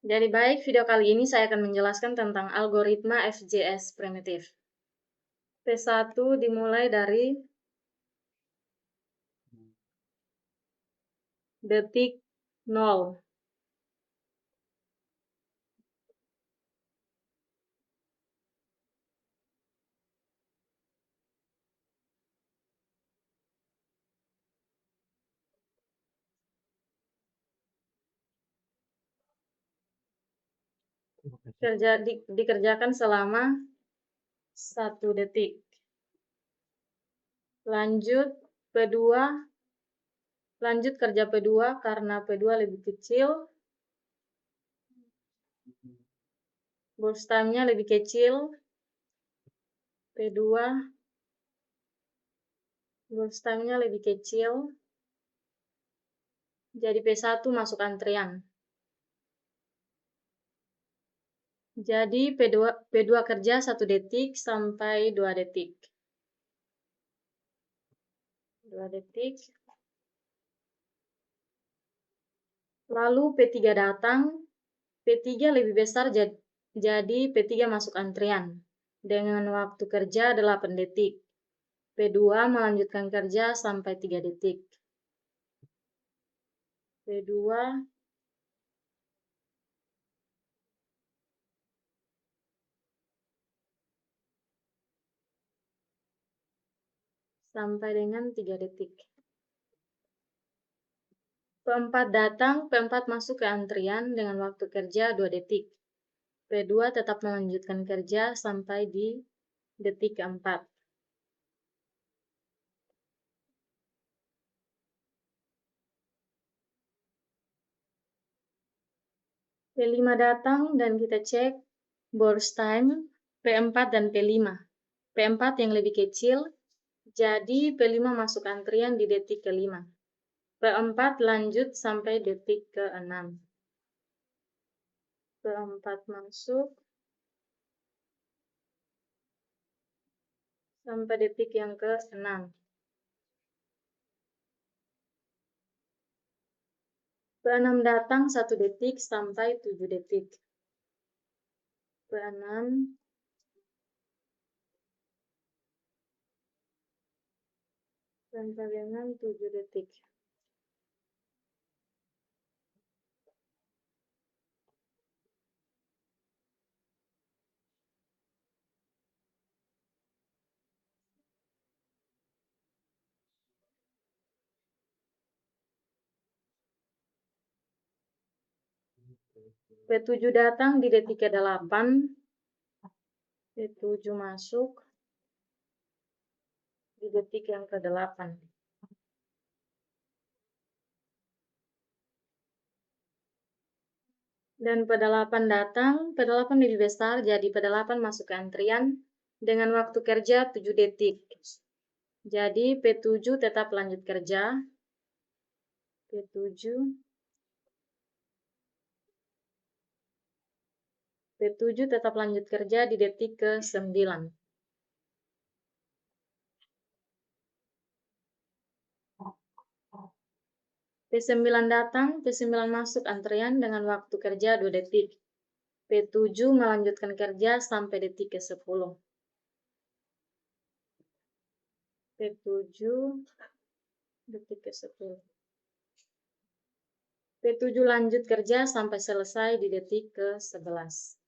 Jadi baik, video kali ini saya akan menjelaskan tentang algoritma FJS primitif. P1 dimulai dari detik 0. Dikerjakan selama 1 detik. Lanjut kerja P2 karena P2 lebih kecil. Burst time-nya lebih kecil. P2 burst time-nya lebih kecil. Jadi P1 masuk antrian. Jadi P2 kerja 1 detik sampai 2 detik. 2 detik. Lalu P3 datang. P3 lebih besar jadi P3 masuk antrian. Dengan waktu kerja 8 detik. P2 melanjutkan kerja sampai 3 detik. P2 sampai dengan 3 detik. P4 datang, P4 masuk ke antrian dengan waktu kerja 2 detik. P2 tetap melanjutkan kerja sampai di detik keempat. P5 datang dan kita cek burst time P4 dan P5. P4 yang lebih kecil, jadi P5 masuk antrian di detik ke-5. P4 lanjut sampai detik ke-6. P4 masuk sampai detik yang ke-6. P6 datang 1 detik sampai 7 detik. P6 sampai dengan 7 detik. P7 datang di detik ke-8. P7 masuk di detik yang ke-8. Dan P8 datang, P8 lebih besar, jadi P8 masuk ke antrian dengan waktu kerja 7 detik. Jadi P7 tetap lanjut kerja. P7 tetap lanjut kerja di detik ke-9. P9 datang, P9 masuk antrian dengan waktu kerja 2 detik. P7 melanjutkan kerja sampai detik ke-10. P7 detik ke-10. P7 lanjut kerja sampai selesai di detik ke-11.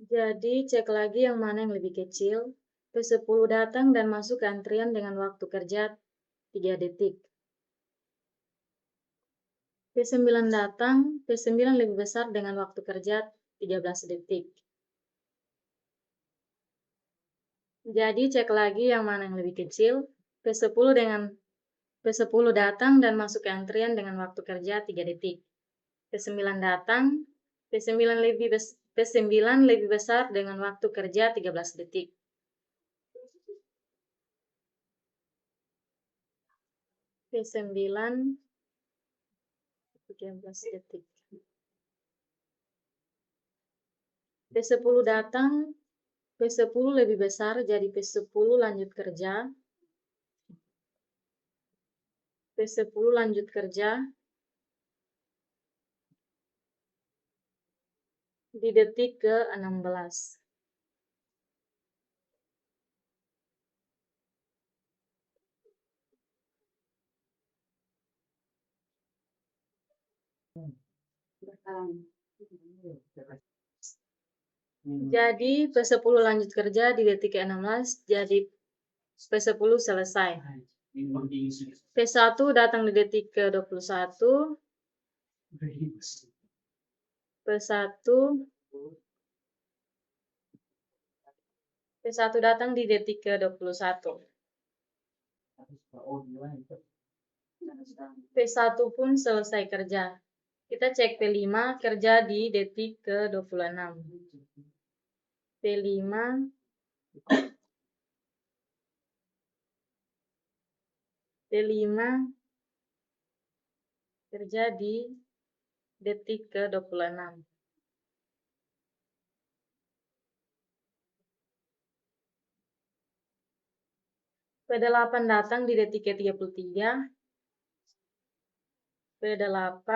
Jadi cek lagi yang mana yang lebih kecil. P10 datang dan masuk ke antrian dengan waktu kerja 3 detik. P9 datang, P9 lebih besar dengan waktu kerja 13 detik. Jadi cek lagi yang mana yang lebih kecil. P10 datang dan masuk ke antrian dengan waktu kerja 3 detik. P9 datang, P9 lebih besar dengan waktu kerja 13 detik. P9 13 detik. P10 datang, P10 lebih besar, jadi P10 lanjut kerja. P10 lanjut kerja di detik ke-16. Jadi P10 lanjut kerja di detik ke-16, jadi P10 selesai. P1 datang di detik ke-21. P1 datang di detik ke-21. P1 pun selesai kerja. Kita cek P5 kerja di detik ke-26. P5 kerja di detik ke-26. P8 datang di detik ke-33. P8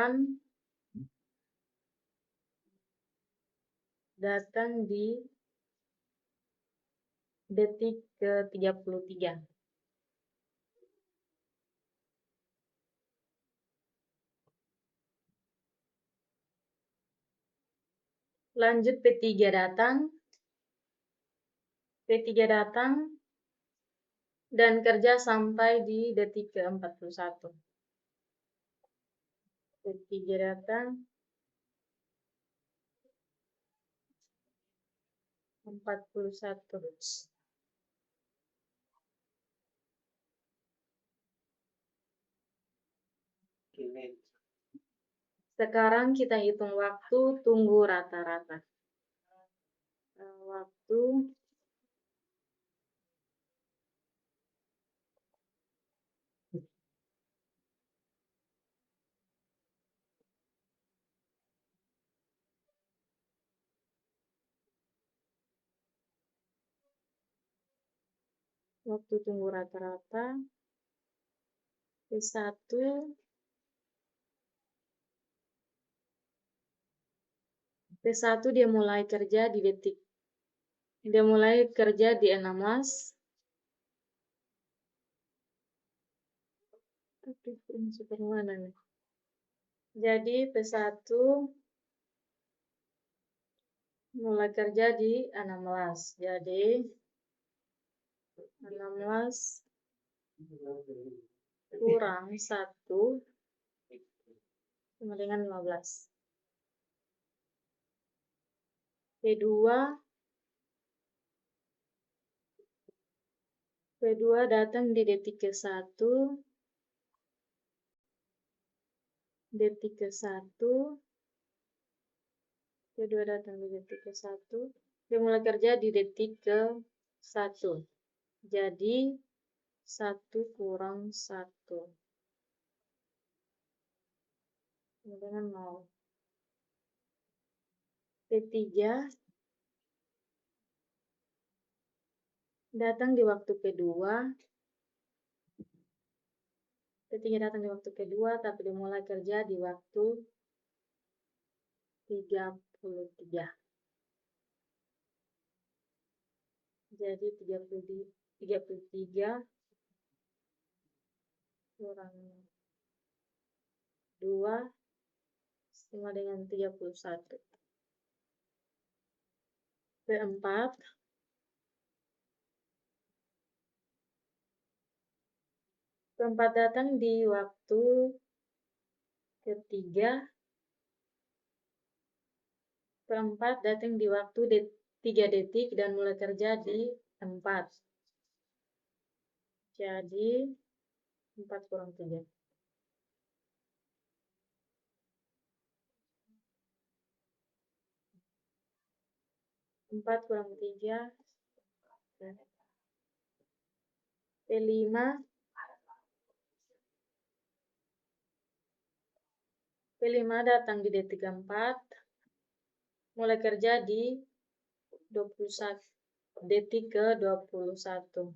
datang di detik ke-33. Lanjut P3 datang. P3 datang dan kerja sampai di detik ke-41. P3 datang 41. Sekarang kita hitung waktu tunggu rata-rata. Waktu tunggu rata-rata P1 dia mulai kerja di detik. Dia mulai kerja di 16. Ini super mana nih? Jadi P1 mulai kerja di 16. Jadi 16 kurang 1 sama dengan 15. P2 datang di detik ke-1. P2 datang di detik ke-1. Dia mulai kerja di detik ke-1. Jadi 1 kurang 1 sama dengan 0. P3 datang di waktu kedua. P3 datang di waktu kedua, tapi dimulai kerja di waktu 33. Jadi 33 kurang 2 sama dengan 31. P4 datang di waktu ketiga. P4 datang di waktu 3 detik dan mulai kerja di 4. Jadi 4 kurang 3. 4 kurang 3. P5 datang di detik 4. Mulai kerja di 21. detik ke 21.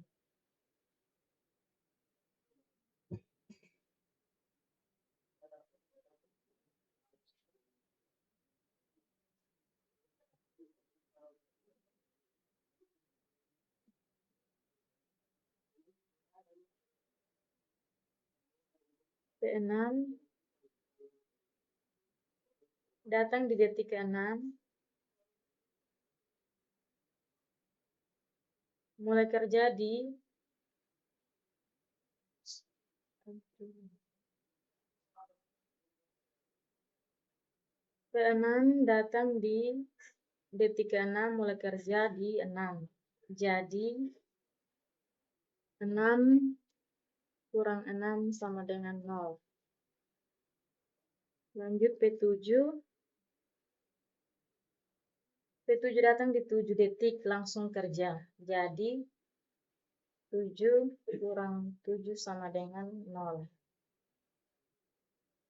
P6 datang di detik ke-6, mulai kerja di P6 datang di detik ke-6, mulai kerja di 6. Jadi 6 kurang 6 sama dengan 0. Lanjut P7. P7 datang di 7 detik, langsung kerja. Jadi 7 kurang 7 sama dengan 0.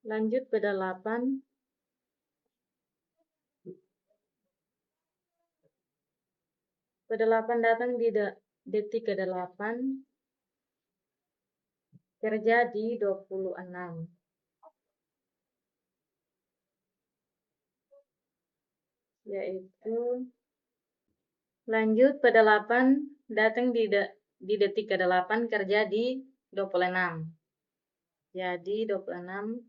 Lanjut P8. P8 datang di detik ke-8, kerja di 26. Yaitu lanjut P8 datang di detik ke-8, kerja di 26. Jadi 26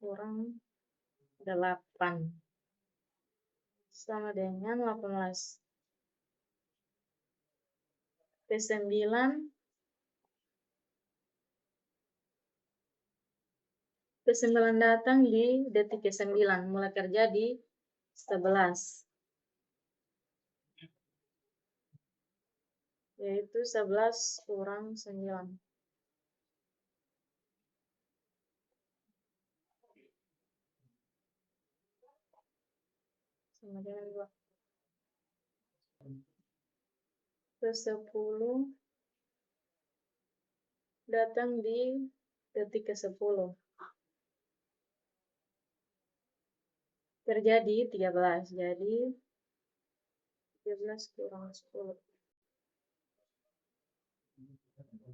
kurang 8 sama dengan 18. P9 datang di detik ke-9, mulai kerja di 11. Yaitu 11 kurang 9. Sama dengan 2. Ke-10 datang di detik ke-10. Kerja di 13. Jadi 13 kurang 10.